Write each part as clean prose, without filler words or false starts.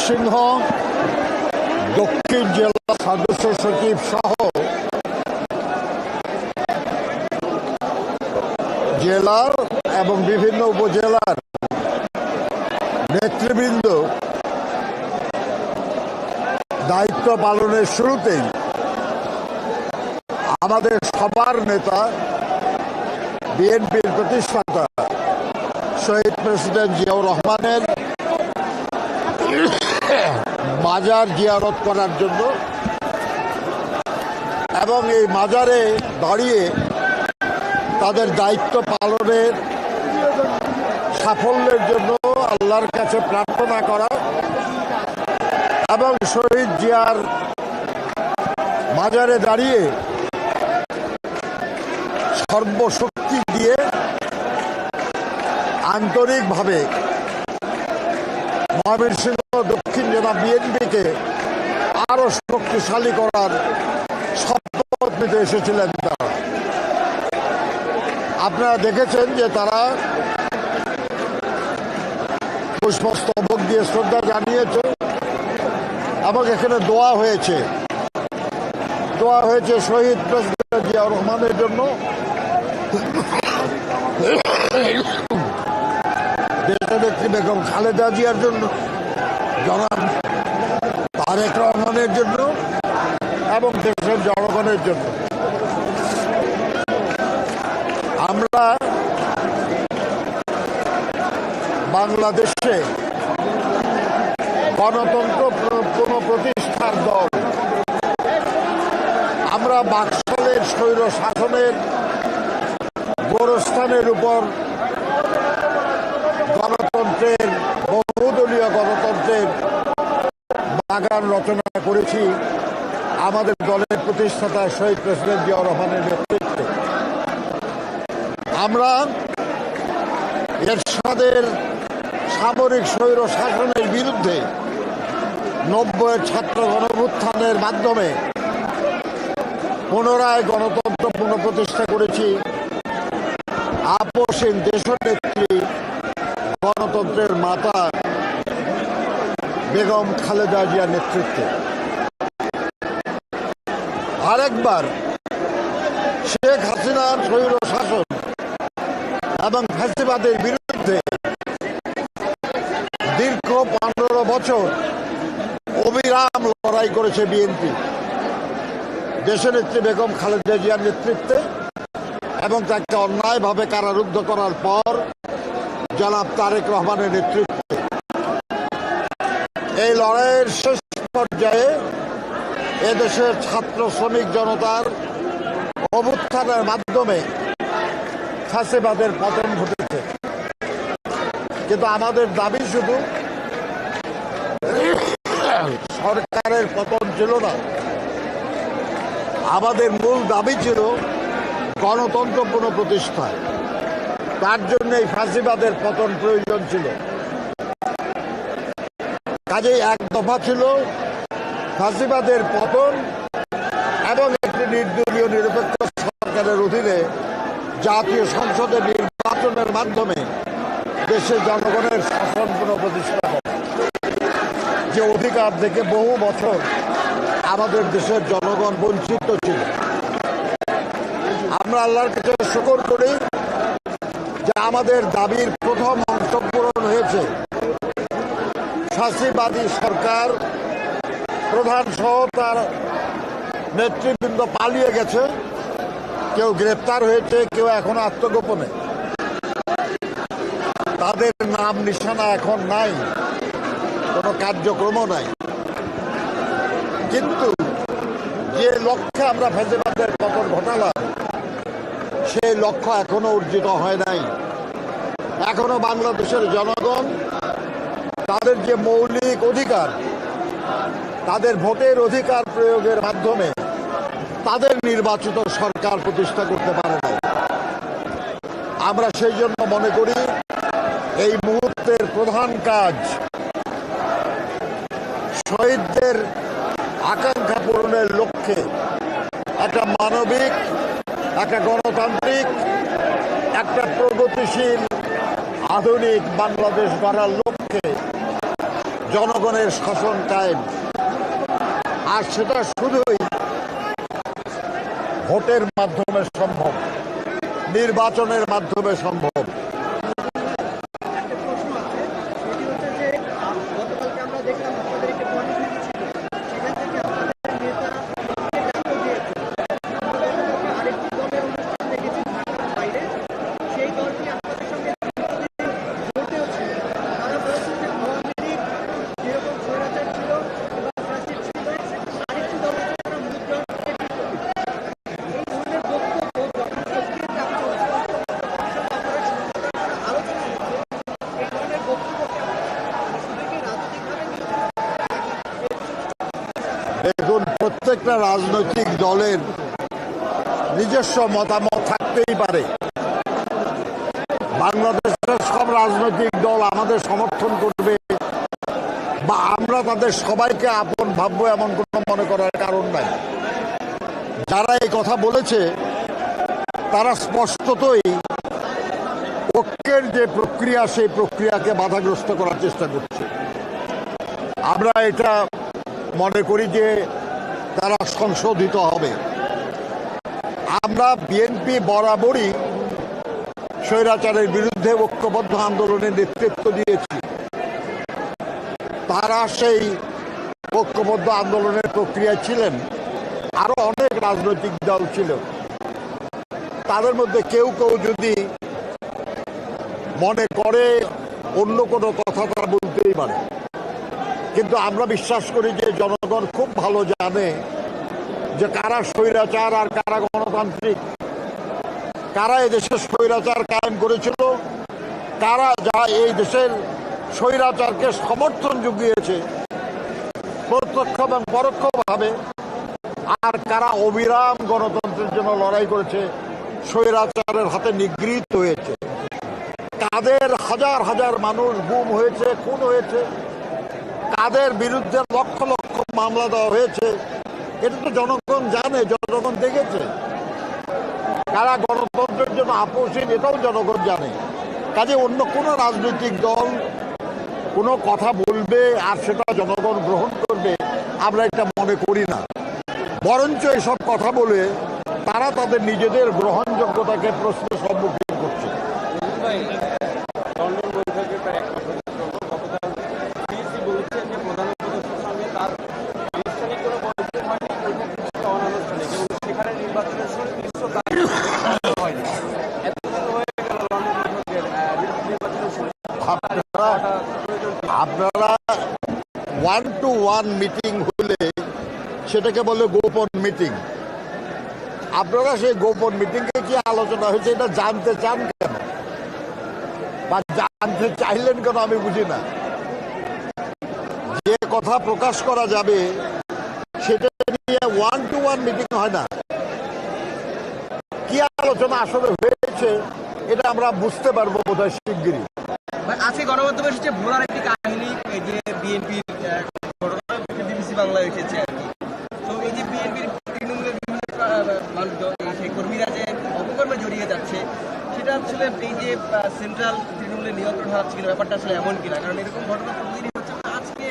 ময়মনসিংহ দক্ষিণ জেলা সদস্য সচিব সহ জেলার এবং বিভিন্ন উপজেলার নেতৃবৃন্দ দায়িত্ব পালনের শুরুতেই আমাদের সবার নেতা বিএনপির প্রতিষ্ঠাতা শহীদ প্রেসিডেন্ট জিয়াউর রহমানের মাজার জিয়ারত করার জন্য এবং এই মাজারে দাঁড়িয়ে তাদের দায়িত্ব পালনের সাফল্যের জন্য আল্লাহর কাছে প্রার্থনা করা এবং শহীদ জিয়ার মাজারে দাঁড়িয়ে সর্বশক্তি দিয়ে আন্তরিকভাবে ময়মনসিংহ দক্ষিণ জেলা বিএনপিকে আরো শক্তিশালী করার শপথ নিতে এসেছিলেন তারা। আপনারা দেখেছেন যে তারা পুষ্পস্তবক দিয়ে শ্রদ্ধা জানিয়েছে এবং এখানে দোয়া হয়েছে শহীদ প্রেসিডেন্ট জিয়াউর রহমানের জন্য, দেশনেত্রী বেগম খালেদা জিয়ার জন্য, জনাব তারেক রহমানের জন্য এবং দেশের জনগণের জন্য। আমরা বাংলাদেশে গণতন্ত্র পুনঃপ্রতিষ্ঠার দল। আমরা বাকশালের স্বৈর শাসনের গোরস্থানের উপর গণতন্ত্রের বহুদলীয় গণতন্ত্রের বাগান রচনা করেছি আমাদের দলের প্রতিষ্ঠাতা শহীদ প্রেসিডেন্ট জিয়াউর রহমানের নেতৃত্বে। আমরা এরশাদের সামরিক স্বৈর শাসনের বিরুদ্ধে 90-এর ছাত্র গণঅভ্যুত্থানের মাধ্যমে পুনরায় গণতন্ত্র পুনঃপ্রতিষ্ঠা করেছি আপসহীন দেশনেত্রী গণতন্ত্রের মাতা বেগম খালেদা জিয়ার নেতৃত্বে। আরেকবার শেখ হাসিনার স্বৈর শাসন এবং ফ্যাসিবাদের বিরুদ্ধে দীর্ঘ 15 বছর অবিরাম লড়াই করেছে বিএনপি দেশনেত্রী বেগম খালেদা জিয়ার নেতৃত্বে এবং তাকে অন্যায়ভাবে কারারুদ্ধ করার পর জনাব তারেক রহমানের নেতৃত্বে। এই লড়াইয়ের শেষ পর্যায়ে এদেশের ছাত্র শ্রমিক জনতার অভ্যুত্থানের মাধ্যমে ফ্যাসিবাদের পতন ঘটেছে। কিন্তু আমাদের দাবি শুধু সরকারের পতন ছিল না, আমাদের মূল দাবি ছিল গণতন্ত্র পুনঃপ্রতিষ্ঠা। তার জন্য এই ফ্যাসিবাদের পতন প্রয়োজন ছিল। কাজেই এক দফা ছিল ফ্যাসিবাদের পতন এবং একটি নির্দলীয় নিরপেক্ষ সরকারের অধীনে জাতীয় সংসদে নির্বাচনের মাধ্যমে দেশের জনগণের শাসন পুনঃপ্রতিষ্ঠা করা, যে অধিকার থেকে বহু বছর আমাদের দেশের জনগণ বঞ্চিত ছিল। আমরা আল্লাহর কাছে শুকর করি যে আমাদের দাবির প্রথম অংশ পূরণ হয়েছে। ফ্যাসিবাদী সরকার প্রধান সহ তার নেতৃবৃন্দ পালিয়ে গেছে, কেউ গ্রেপ্তার হয়েছে, কেউ এখনো আত্মগোপনে। তাদের নাম নিশানা এখন নাই, কোনো কার্যক্রমও নাই। কিন্তু যে লক্ষ্যে আমরা ফ্যাসিবাদের পতন ঘটালাম সেই লক্ষ্য এখনো অর্জিত হয় নাই। এখনো বাংলাদেশের জনগণ তাদের যে মৌলিক অধিকার, তাদের ভোটের অধিকার প্রয়োগের মাধ্যমে তাদের নির্বাচিত সরকার প্রতিষ্ঠা করতে পারে না। আমরা সেই জন্য মনে করি এই মুহূর্তের প্রধান কাজ শহীদদের আকাঙ্ক্ষা পূরণের লক্ষ্যে একটা মানবিক, একটা গণতান্ত্রিক, একটা প্রগতিশীল আধুনিক বাংলাদেশ গড়ার লক্ষ্যে জনগণের শাসন কায়েম, আর সেটা শুধুই ভোটের মাধ্যমে সম্ভব, নির্বাচনের মাধ্যমে সম্ভব। দেখুন, প্রত্যেকটা রাজনৈতিক দলের নিজস্ব মতামত থাকতেই পারে। বাংলাদেশের সব রাজনৈতিক দল আমাদের সমর্থন করবে বা আমরা তাদের সবাইকে আপন ভাববো এমন কোনো মনে করার কারণ নাই। যারা এই কথা বলেছে তারা স্পষ্টতই ঐক্যের যে প্রক্রিয়া, সেই প্রক্রিয়াকে বাধাগ্রস্ত করার চেষ্টা করছে। আমরা এটা মনে করি যে তারা সংশোধিত হবে। আমরা বিএনপি বরাবরই স্বৈরাচারের বিরুদ্ধে ঐক্যবদ্ধ আন্দোলনের নেতৃত্ব দিয়েছি। তারা সেই ঐক্যবদ্ধ আন্দোলনের প্রক্রিয়া ছিলেন। আরো অনেক রাজনৈতিক দল ছিল। তাদের মধ্যে কেউ কেউ যদি মনে করে অন্য কোনো কথা তারা বলতেই পারে, কিন্তু আমরা বিশ্বাস করি যে জনগণ খুব ভালো জানে যে কারা স্বৈরাচার আর কারা গণতান্ত্রিক, কারা এদেশের স্বৈরাচার কায়েম করেছিল, কারা যা এই দেশের স্বৈরাচারকে সমর্থন জুগিয়েছে প্রত্যক্ষ এবং পরোক্ষভাবে, আর কারা অবিরাম গণতন্ত্রের জন্য লড়াই করেছে, স্বৈরাচারের হাতে নিগৃহীত হয়েছে, কাদের হাজার হাজার মানুষ গুম হয়েছে, খুন হয়েছে, কাদের বিরুদ্ধে লক্ষ লক্ষ মামলা দেওয়া হয়েছে। এটা তো জনগণ জানে, জনগণ দেখেছে। কারা গণতন্ত্রের জন্য আপোষহীন, এটাও জনগণ জানে। কাজে অন্য কোনো রাজনৈতিক দল কোনো কথা বলবে আর সেটা জনগণ গ্রহণ করবে, আমরা এটা মনে করি না। বরঞ্চ এসব কথা বলে তারা তাদের নিজেদের গ্রহণযোগ্যতাকে প্রশ্নের সম্মুখীন করছে। আপনারা 1-to-1 মিটিং হলে সেটাকে বলে গোপন মিটিং। আপনারা সেই গোপন মিটিংয়ে কি আলোচনা হয়েছে এটা জানতে চান কেন, বা জানতে চাইলেন কেন আমি বুঝি না। যে কথা প্রকাশ করা যাবে সেটা নিয়ে 1-to-1 মিটিং হয় না। কি আলোচনা আসলে হয়েছে এটা আমরা বুঝতে পারবো বোধহয় শিগগিরই। আজকে গণমাধ্যমে এসেছে ভোলার একটি কাহিনী, এই যে বিএনপির বিবিসি বাংলায় এসেছে আর কি। তো এই যে বিএনপির তৃণমূলের বিভিন্ন সেই কর্মীরা যে অপকর্মে জড়িয়ে যাচ্ছে, সেটা আসলে এই যে সেন্ট্রাল তৃণমূলের নিয়ন্ত্রণ হারাচ্ছে কিনা, ব্যাপারটা আসলে এমন কিনা? কারণ এরকম ঘটনা প্রতিদিনই হচ্ছে। আজকে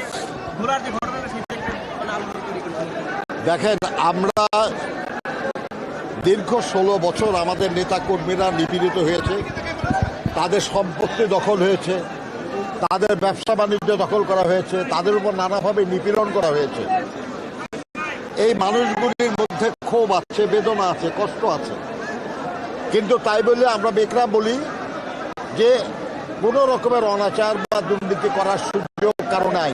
ভোলার যে ঘটনাটা সেটা একটা আলোচনা তৈরি করছে। দেখেন, আমরা দীর্ঘ 16 বছর আমাদের নেতা কর্মীরা নিপীড়িত হয়েছে, তাদের সম্পত্তি দখল হয়েছে, তাদের ব্যবসা বাণিজ্য দখল করা হয়েছে, তাদের উপর নানাভাবে নিপীড়ন করা হয়েছে। এই মানুষগুলির মধ্যে ক্ষোভ আছে, বেদনা আছে, কষ্ট আছে। কিন্তু তাই বলে আমরা বেকরা বলি যে কোনো রকমের অনাচার বা দুর্নীতি করার সুযোগ কারো নাই।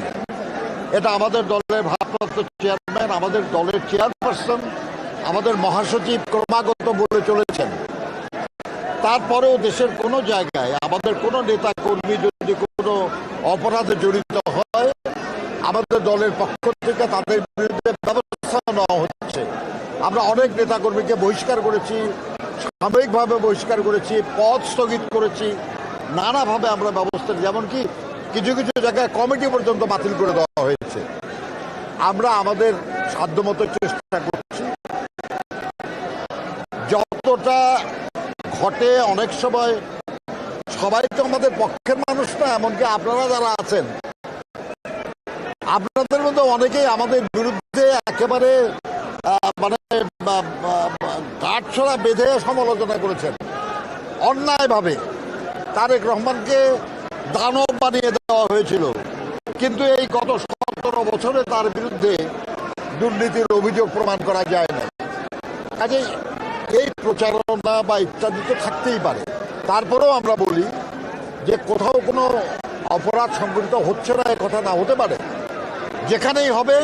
এটা আমাদের দলের ভারপ্রাপ্ত চেয়ারম্যান, আমাদের দলের চেয়ারপারসন, আমাদের মহাসচিব ক্রমাগত বলে চলেছেন। তারপরেও দেশের কোনো জায়গায় আমাদের কোনো নেতা কর্মী যদি কোনো অপরাধে জড়িত হয়, আমাদের দলের পক্ষ থেকে তাদের বিরুদ্ধে ব্যবস্থা নেওয়া হচ্ছে। আমরা অনেক নেতা কর্মীকে বহিষ্কার করেছি, সাময়িকভাবে বহিষ্কার করেছি, পদ স্থগিত করেছি, নানাভাবে আমরা ব্যবস্থা, যেমন কি কিছু কিছু জায়গায় কমিটি পর্যন্ত বাতিল করে দেওয়া হয়েছে। আমরা আমাদের সাধ্যমতো চেষ্টা করছি। যতটা ঘটে অনেক সময় সবাই তো আমাদের পক্ষের মানুষ না, এমনকি আপনারা যারা আছেন আপনাদের মধ্যে অনেকেই আমাদের বিরুদ্ধে একেবারে মানে কাঠছড়া বেঁধে সমালোচনা করেছেন অন্যায়ভাবে। তারেক রহমানকে দানব বানিয়ে দেওয়া হয়েছিল, কিন্তু এই গত 17 বছরে তার বিরুদ্ধে দুর্নীতির অভিযোগ প্রমাণ করা যায় না। কাজে এই প্রচারণা বা ইত্যাদি তো থাকতেই পারে। তারপরেও আমরা বলি যে কোথাও কোনো অপরাধ সংঘটিত হচ্ছে না, এ কথা না হতে পারে। যেখানেই হবে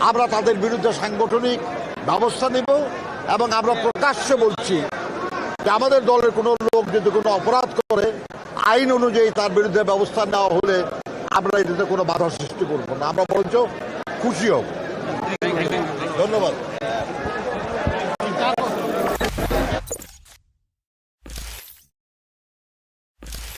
আমরা তাদের বিরুদ্ধে সাংগঠনিক ব্যবস্থা নেব, এবং আমরা প্রকাশ্যে বলছি যে আমাদের দলের কোনো লোক যদি কোনো অপরাধ করে আইন অনুযায়ী তার বিরুদ্ধে ব্যবস্থা নেওয়া হলে আমরা এটাতে কোনো বাধা সৃষ্টি করবো না, আমরা বরঞ্চ খুশি হব। ধন্যবাদ।